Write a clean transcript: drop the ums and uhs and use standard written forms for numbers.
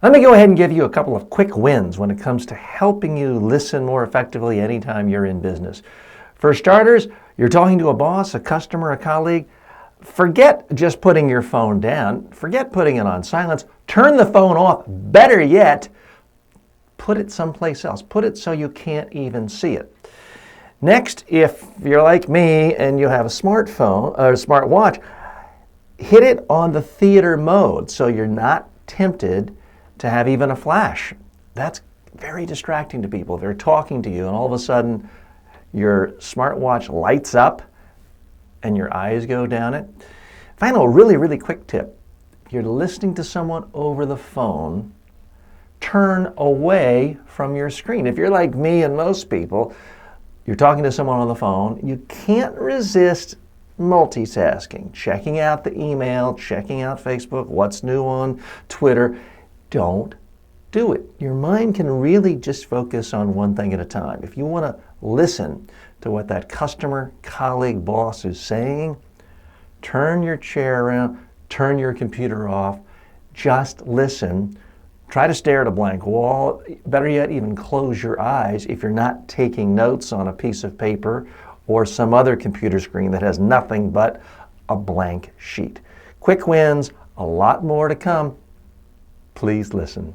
Let me go ahead and give you a couple of quick wins when it comes to helping you listen more effectively anytime you're in business. For starters, you're talking to a boss, a customer, a colleague. Forget just putting your phone down. Forget putting it on silence. Turn the phone off. Better yet, put it someplace else. Put it so you can't even see it. Next, if you're like me and you have a smartphone or a smartwatch, hit it on the theater mode so you're not tempted to have even a flash. That's very distracting to people. They're talking to you and all of a sudden your smartwatch lights up and your eyes go down it. Final really quick tip. If you're listening to someone over the phone, turn away from your screen. If you're like me and most people, you're talking to someone on the phone, you can't resist multitasking, checking out the email, checking out Facebook, what's new on Twitter. Don't do it. Your mind can really just focus on one thing at a time. If you want to listen to what that customer, colleague, boss is saying, turn your chair around, turn your computer off, just listen. Try to stare at a blank wall. Better yet, even close your eyes if you're not taking notes on a piece of paper or some other computer screen that has nothing but a blank sheet. Quick wins, a lot more to come. Please listen.